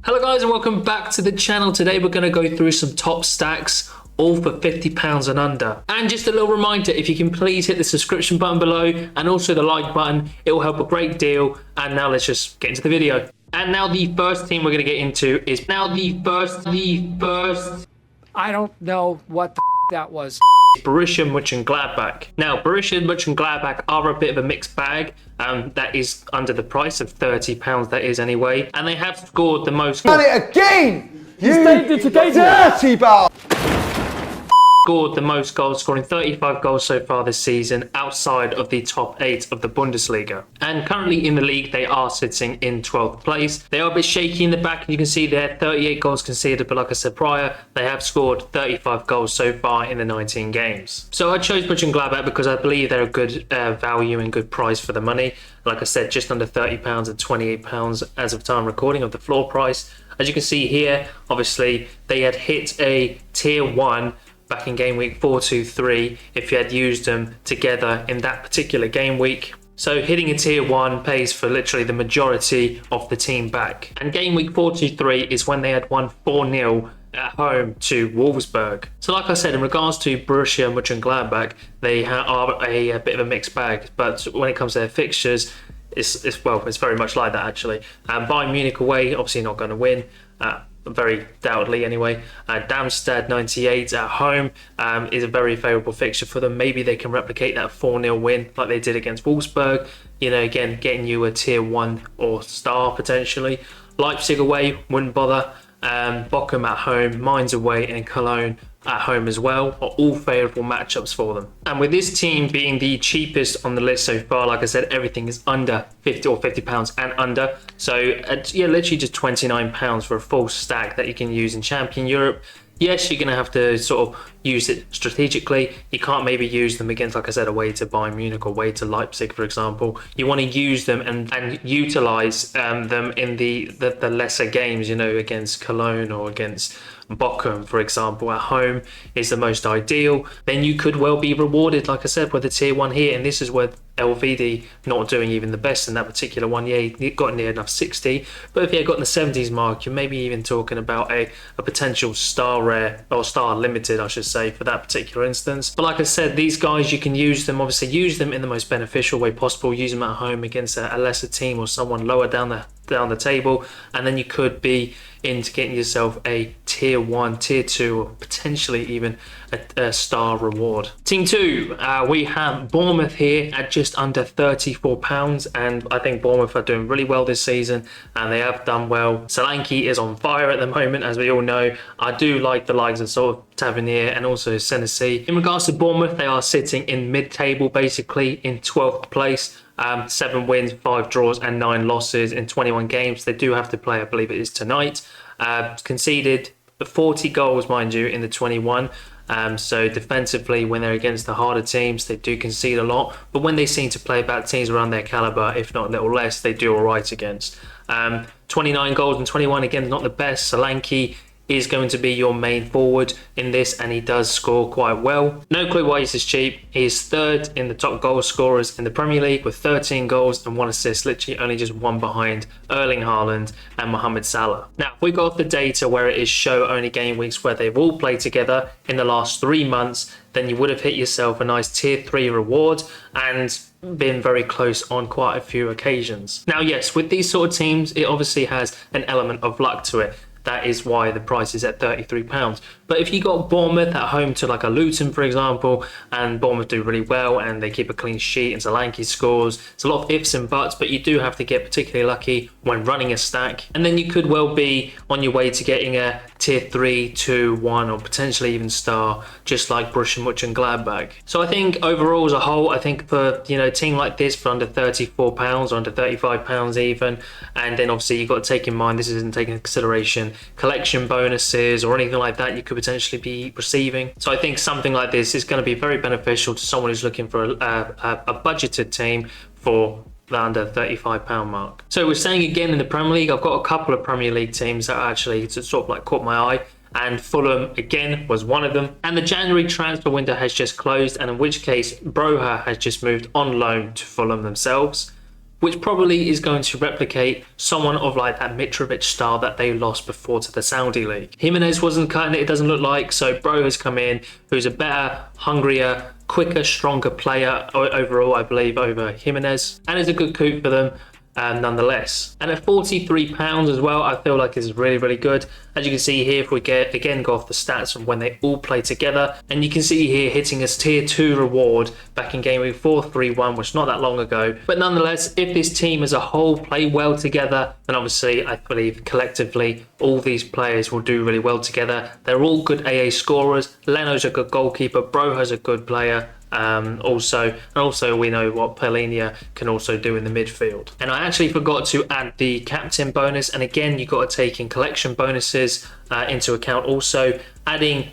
Hello guys and welcome back to the channel. Today we're going to go through some top stacks, all for £50 and under. And just a little reminder, if you can please hit the subscription button below and also the like button, it will help a great deal. And now let's just get into the video. And now the first team we're going to get into is I don't know what the that was. Borussia Mönchengladbach. Now, Borussia Mönchengladbach are a bit of a mixed bag. That is under the price of £30, that is anyway. And they have scored the most. Done it again! You dirty ball! Scored the most goals, scoring 35 goals so far this season, outside of the top 8 of the Bundesliga. And currently in the league, they are sitting in 12th place. They are a bit shaky in the back, and you can see there 38 goals conceded, but like I said prior, they have scored 35 goals so far in the 19 games. So I chose Mönchengladbach because I believe they're a good value and good price for the money. Like I said, just under £30 and £28 as of time recording of the floor price. As you can see here, obviously, they had hit a tier 1 back in game week 4-2-3 if you had used them together in that particular game week. So hitting a tier 1 pays for literally the majority of the team back. And game week 4-2-3 is when they had won 4-0 at home to Wolfsburg. So like I said, in regards to Borussia Mönchengladbach, they are a bit of a mixed bag, but when it comes to their fixtures, it's very much like that actually. Bayern Munich away, obviously not going to win. Very doubtedly anyway. Darmstadt 98 at home is a very favourable fixture for them. Maybe they can replicate that 4-0 win like they did against Wolfsburg. You know, again, getting you a tier 1 or star potentially. Leipzig away, wouldn't bother. Bochum at home, Mainz away, and Cologne at home as well are all favourable matchups for them. And with this team being the cheapest on the list so far, like I said, everything is under £50 and under. So yeah, literally just £29 for a full stack that you can use in Champion Europe. Yes, you're going to have to sort of use it strategically. You can't maybe use them against, like I said, away to Bayern Munich or away to Leipzig, for example. You want to use them and utilise them in the lesser games, you know, against Cologne or against Bochum, for example, at home is the most ideal. Then you could well be rewarded, like I said, with a tier 1 here. And this is where LVD not doing even the best in that particular one. Yeah, he got near enough 60, but if he had got in the 70s mark, you're maybe even talking about a potential star rare or star limited, I should say, for that particular instance. But like I said, these guys, you can use them, obviously use them in the most beneficial way possible. Use them at home against a lesser team or someone lower down the table, and then you could be into getting yourself a tier 1, tier 2, or potentially even a star reward. Team 2, we have Bournemouth here at just under £34, and I think Bournemouth are doing really well this season, and they have done well. Solanke is on fire at the moment, as we all know. I do like the likes of sort of Tavernier and also Senesi. In regards to Bournemouth, they are sitting in mid-table, basically in 12th place. 7 wins, 5 draws and 9 losses in 21 games. They do have to play, I believe it is tonight. Conceded 40 goals, mind you, in the 21. So defensively, when they're against the harder teams, they do concede a lot. But when they seem to play about teams around their calibre, if not a little less, they do all right against. 29 goals and 21, again, not the best. Solanke is going to be your main forward in this, and he does score quite well. No clue why he's this cheap. He is 3rd in the top goal scorers in the Premier League with 13 goals and 1 assist, literally only just 1 behind Erling Haaland and Mohamed Salah. Now, if we go off the data where it is show only game weeks where they've all played together in the last 3 months, then you would have hit yourself a nice tier 3 reward and been very close on quite a few occasions. Now, yes, with these sort of teams, it obviously has an element of luck to it. That is why the price is at £33. But if you got Bournemouth at home to like a Luton, for example, and Bournemouth do really well and they keep a clean sheet and Solanke scores, it's a lot of ifs and buts, but you do have to get particularly lucky when running a stack. And then you could well be on your way to getting a tier 3, 2, 1, or potentially even star, just like Borussia Mönchengladbach. So I think overall as a whole, I think for, you know, a team like this for under £34 or under £35 even, and then obviously you've got to take in mind this isn't taking into consideration collection bonuses or anything like that you could potentially be receiving. So I think something like this is going to be very beneficial to someone who's looking for a budgeted team for the under £35 mark. So we're saying again in the Premier League, I've got a couple of Premier League teams that actually sort of like caught my eye, and Fulham again was one of them. And the January transfer window has just closed, and in which case Broha has just moved on loan to Fulham themselves. which probably is going to replicate someone of like that Mitrovic style that they lost before to the Saudi League. Jimenez wasn't cutting it, it doesn't look like, so Bro has come in, who's a better, hungrier, quicker, stronger player overall, I believe, over Jimenez, and is a good coup for them. Nonetheless, and at £43 as well, I feel like is really, really good. As you can see here, if we go off the stats from when they all play together, and you can see here hitting his tier 2 reward back in game week 4-3-1, which not that long ago. But nonetheless, if this team as a whole play well together, then obviously I believe collectively all these players will do really well together. They're all good AA scorers. Leno's a good goalkeeper. Broja's a good player. Also we know what Palhinha can also do in the midfield. And I actually forgot to add the captain bonus, and again you've got to take in collection bonuses into account. Also adding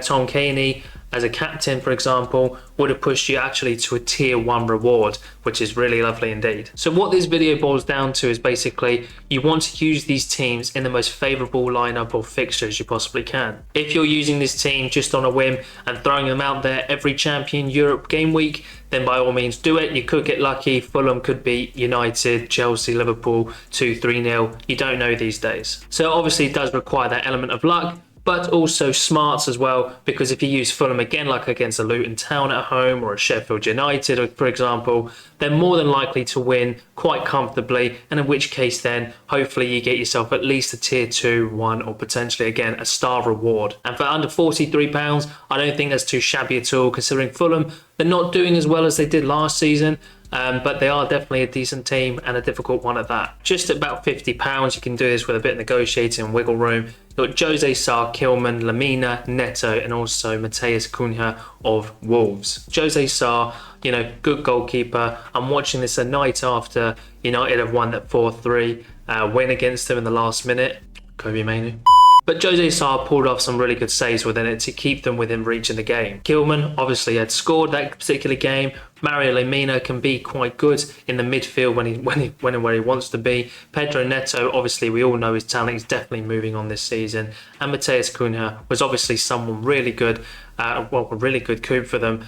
Tom Caney as a captain, for example, would have pushed you actually to a tier 1 reward, which is really lovely indeed. So what this video boils down to is basically you want to use these teams in the most favourable lineup of fixtures you possibly can. If you're using this team just on a whim and throwing them out there every Champion Europe game week, then by all means do it. You could get lucky. Fulham could beat United, Chelsea, Liverpool 2-3-0. You don't know these days. So obviously it does require that element of luck, but also smarts as well, because if you use Fulham again, like against a Luton Town at home or a Sheffield United, for example, they're more than likely to win quite comfortably, and in which case then hopefully you get yourself at least a tier 2, 1, or potentially again a star reward. And for under £43, I don't think that's too shabby at all, considering Fulham, they're not doing as well as they did last season. But they are definitely a decent team, and a difficult one at that. Just at about £50, you can do this with a bit of negotiating and wiggle room. You've got Jose Sarr, Kilman, Lamina, Neto, and also Matheus Cunha of Wolves. Jose Sarr, you know, good goalkeeper. I'm watching this a night after United have won that 4-3 win against them in the last minute. Kobe Mainu. But Jose Sarr pulled off some really good saves within it to keep them within reach in the game. Kilman obviously had scored that particular game. Mario Lemina can be quite good in the midfield when where he wants to be. Pedro Neto, obviously we all know his talent is definitely moving on this season. And Matheus Cunha was obviously someone really good, a really good coup for them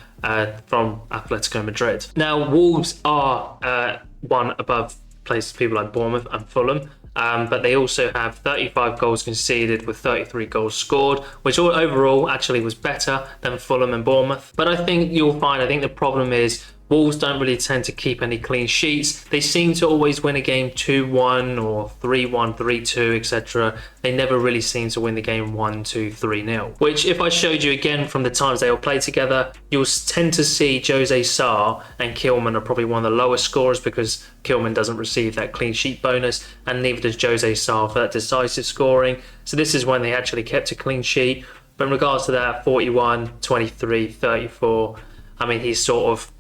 from Atletico Madrid. Now Wolves are one above places people like Bournemouth and Fulham. But they also have 35 goals conceded with 33 goals scored, which overall actually was better than Fulham and Bournemouth. But I think the problem is Wolves don't really tend to keep any clean sheets. They seem to always win a game 2-1 or 3-1, 3-2, etc. They never really seem to win the game 1-2, 3-0. Which, if I showed you again from the times they all play together, you'll tend to see Jose Sarr and Kilman are probably one of the lowest scorers, because Kilman doesn't receive that clean sheet bonus, and neither does Jose Sarr for that decisive scoring. So this is when they actually kept a clean sheet. But in regards to that, 41, 23, 34, I mean, he's sort of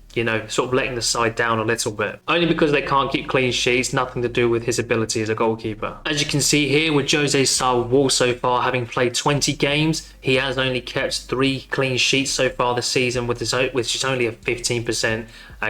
letting the side down a little bit. Only because they can't keep clean sheets, nothing to do with his ability as a goalkeeper. As you can see here with Jose Sarr Wolves so far, having played 20 games, he has only kept 3 clean sheets so far this season, which is only a 15%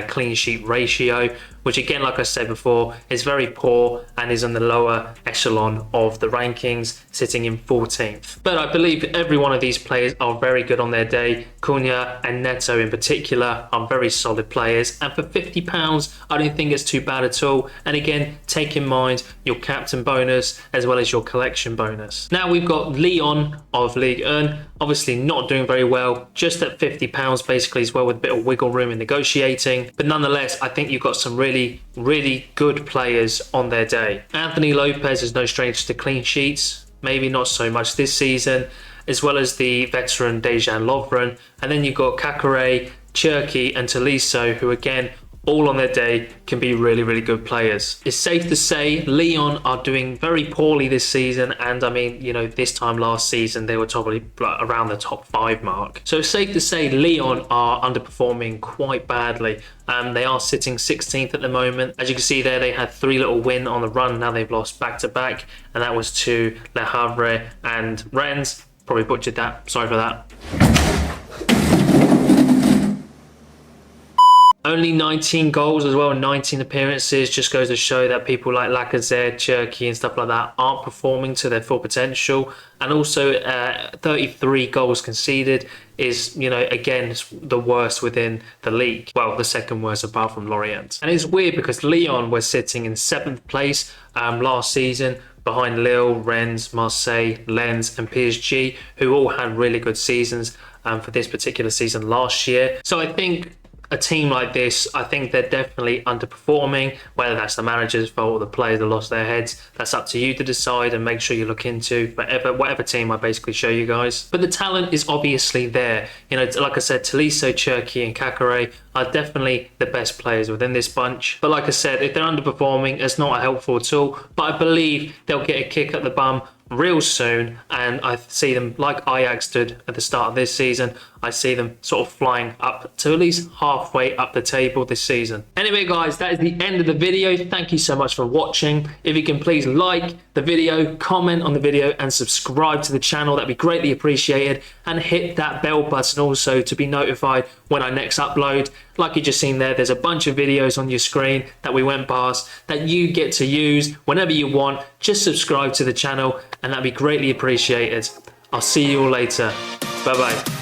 clean sheet ratio, which again, like I said before, is very poor and is in the lower echelon of the rankings, sitting in 14th. But I believe every one of these players are very good on their day. Cunha and Neto in particular are very solid players, and for £50 I don't think it's too bad at all. And again, take in mind your captain bonus as well as your collection bonus. Now we've got Lyon of Ligue 1, obviously not doing very well, just at £50 basically as well, with a bit of wiggle room in negotiating. But nonetheless, I think you've got some really good players on their day. Anthony Lopez is no stranger to clean sheets, maybe not so much this season, as well as the veteran Dejan Lovren. And then you've got Kakare, Cherki and Tolisso, who again, all on their day can be really good players. It's safe to say Lyon are doing very poorly this season, and I mean, this time last season they were probably around the top 5 mark. So it's safe to say Lyon are underperforming quite badly. They are sitting 16th at the moment. As you can see there, they had 3 little win on the run. Now they've lost back to back, and that was to Le Havre and Rennes. Probably butchered that, sorry for that. Only 19 goals as well, 19 appearances, just goes to show that people like Lacazette, Cherki and stuff like that aren't performing to their full potential. And also 33 goals conceded is, you know, again, the worst within the league. Well, the second worst apart from Lorient. And it's weird because Lyon were sitting in 7th place last season, behind Lille, Rennes, Marseille, Lens and PSG, who all had really good seasons for this particular season last year. So I think a team like this, I think they're definitely underperforming, whether that's the manager's fault or the players that lost their heads. That's up to you to decide and make sure you look into whatever team I basically show you guys. But the talent is obviously there. You know, like I said, Tolisso, Cherki and Kakare are definitely the best players within this bunch. But like I said, if they're underperforming, it's not helpful at all. But I believe they'll get a kick at the bum real soon, and I see them, like Ajax did at the start of this season, I see them sort of flying up to at least halfway up the table this season. Anyway guys, that is the end of the video. Thank you so much for watching. If you can please like the video, comment on the video and subscribe to the channel, that'd be greatly appreciated, and hit that bell button also to be notified when I next upload. Like you just seen there, there's a bunch of videos on your screen that we went past that you get to use whenever you want. Just subscribe to the channel and that'd be greatly appreciated. I'll see you all later. Bye bye.